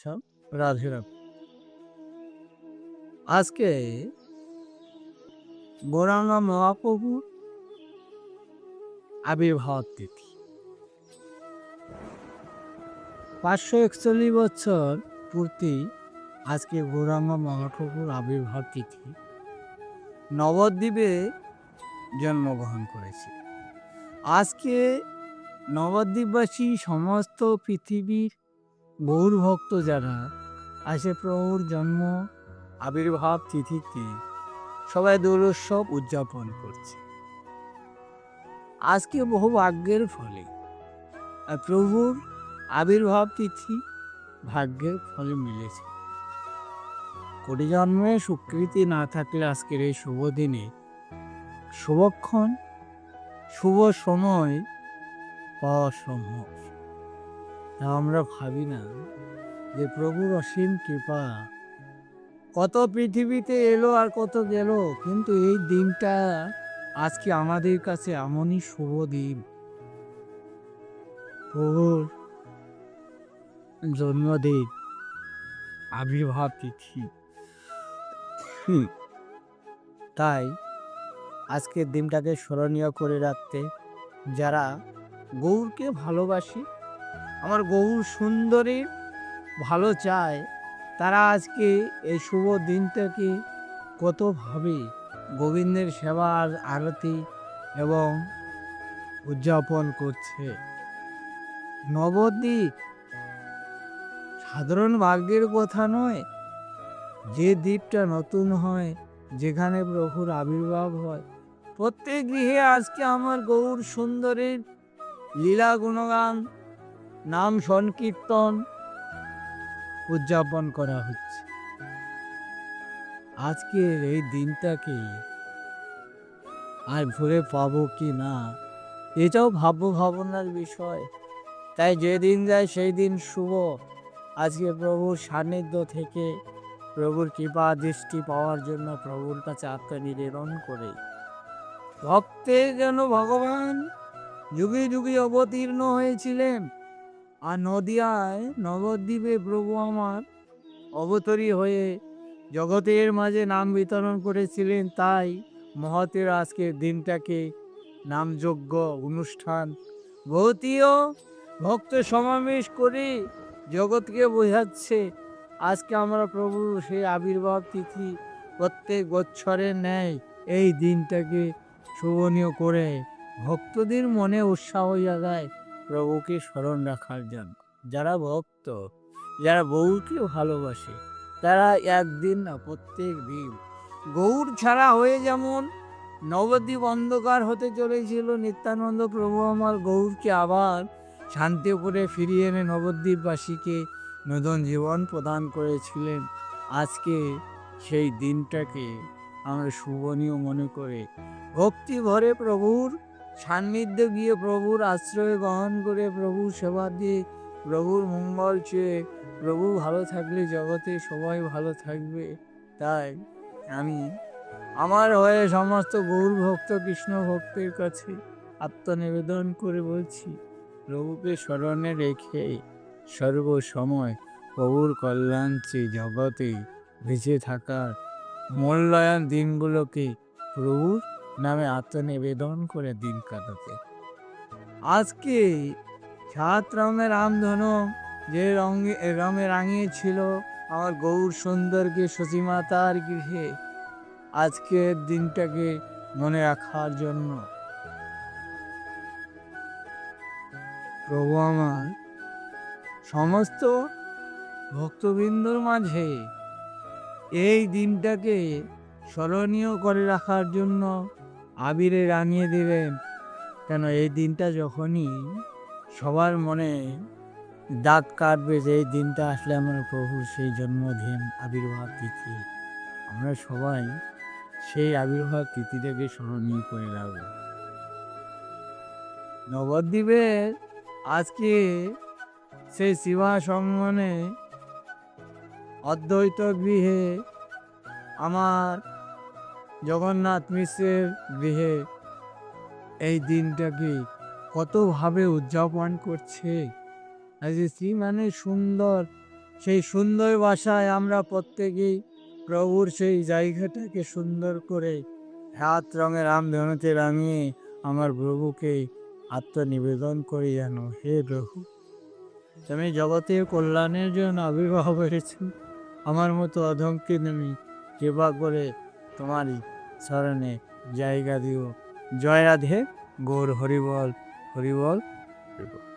সব রাধে রাধে। আজকে গৌরাঙ্গ মহাপ্রভুর আবির্ভাব তিথি। 541 বছর পূর্তি আজকে গৌরাঙ্গ মহাপ্রভুর আবির্ভাব তিথি। নবদ্বীপে জন্মগ্রহণ করেছে। আজকে নবদ্বীপবাসী সমস্ত পৃথিবীর গৌর ভক্ত যারা আসে প্রভুর জন্ম আবির্ভাব তিথিতে সবাই দোলোৎসব উদযাপন করছে। আজকে বহু ভাগ্যের ফলে প্রভুর আবির্ভাব তিথি ভাগ্যের ফলে মিলেছে। কোটি জন্মে স্বীকৃতি না থাকলে আজকের এই শুভ দিনে শুভক্ষণ শুভ সময় পাওয়া সম্ভব। তা আমরা ভাবি না যে প্রভুর অসীম কৃপা কত পৃথিবীতে এলো আর কত গেল, কিন্তু এই দিনটা আজকে আমাদের কাছে এমনই শুভ দিন। প্রভুর জন্মদিন আবির্ভাব তিথি। তাই আজকের দিনটাকে স্মরণীয় করে রাখতে যারা গৌরকে ভালোবাসি, আমার গৌর সুন্দরী ভালো চায়, তারা আজকে এই শুভ দিনটাকে কতভাবে গোবিন্দের সেবা আর আরতি এবং উদযাপন করছে। নবদ্বীপ সাধারণ ভাগ্যের কথা নয়। যে দ্বীপটা নতুন হয়, যেখানে প্রভুর আবির্ভাব হয়, প্রত্যেক গৃহে আজকে আমার গৌর সুন্দরের লীলা গুণগান নাম সংকীর্তন উদযাপন করা হচ্ছে। আজকের এই দিনটাকে আর ঘুরে পাবো কি না, এটাও ভাবনার বিষয়। তাই যেদিন যায় সেই দিন শুভ। আজকে প্রভুর সান্নিধ্য থেকে প্রভুর কৃপা দৃষ্টি পাওয়ার জন্য প্রভুর কাছে আত্মনিবেদন করে ভক্তের যেন ভগবান যুগে যুগে অবতীর্ণ হয়েছিলেন। আর নদিয়ায় নবদ্বীপে প্রভু আমার অবতরী হয়ে জগতের মাঝে নাম বিতরণ করেছিলেন। তাই মহতের আজকের দিনটাকে নামযজ্ঞ অনুষ্ঠান ভৌতীয় ভক্ত সমাবেশ করে জগৎকে বোঝাচ্ছে আজকে আমরা প্রভু সেই আবির্ভাব তিথি প্রত্যেক বছরের ন্যায় এই দিনটাকে শোভনীয় করে ভক্তদের মনে উৎসাহ জাগায় প্রভুকে স্মরণ রাখার জন্য। যারা ভক্ত, যারা গৌরকে ভালোবাসে, তারা একদিন না প্রত্যেক দিন গৌর ছাড়া হয়ে যেমন নবদ্বীপ অন্ধকার হতে চলেছিল, নিত্যানন্দ প্রভু আমার গৌরকে আবার শান্তিপুরে ফিরিয়ে এনে নবদ্বীপবাসীকে নতুন জীবন প্রদান করেছিলেন। আজকে সেই দিনটাকে আমরা শুভনীয় মনে করে ভক্তি ভরে প্রভুর সান্নিধ্যে গিয়ে প্রভুর আশ্রয় গ্রহণ করে প্রভুর সেবা দিয়ে প্রভুর মঙ্গল চেয়ে প্রভু ভালো থাকলে জগতে সবাই ভালো থাকবে। তাই আমি আমার হয়ে সমস্ত গৌর ভক্ত কৃষ্ণ ভক্তের কাছে আত্মনিবেদন করে বলছি, প্রভুকে স্মরণে রেখে সর্বসময় প্রভুর কল্যাণ চেয়ে জগতে বেঁচে থাকার মূল্যায়ন দিনগুলোকে প্রভুর নামে আত্মনিবেদন করে দিন কাটাতে। আজকে 7 রঙের রামধনু যে রঙে রাঙিয়েছিল আমার গৌর সুন্দরকে সতীমাতার গৃহে, আজকের দিনটাকে মনে রাখার জন্য প্রভু আমার সমস্ত ভক্তবৃন্দর মাঝে এই দিনটাকে স্মরণীয় করে রাখার জন্য আবিরে রাঙিয়ে দেবেন। কেন এই দিনটা যখনই সবার মনে দাগ কাটবে যে এই দিনটা আসলে আমার প্রভুর সেই জন্মদিন আবির্ভাব তিথি, আমরা সবাই সেই আবির্ভাব তিথিটাকে স্মরণীয় করে রাখব। নবদ্বীপের আজকে সেই শিবা সম্মানে অদ্বৈত গৃহে আমার জগন্নাথ মিশ্রের গৃহে এই দিনটাকে কতভাবে উদযাপন করছে। আজ শ্রী মানে সুন্দর সেই সুন্দর ভাষায় আমরা প্রত্যেকেই প্রভুর সেই জায়গাটাকে সুন্দর করে হাত রঙের রামধনুতে রাঙিয়ে আমার প্রভুকে আত্মনিবেদন করি যেন, হে প্রভু তুমি জগতের কল্যাণের জন্য আবির্ভাব হয়েছি, আমার মতো অধমকে তুমি কৃপা করে তোমারই শরণে জায়গা দিও। জয় রাধে, গৌর হরিবল হরিবল হরিবল।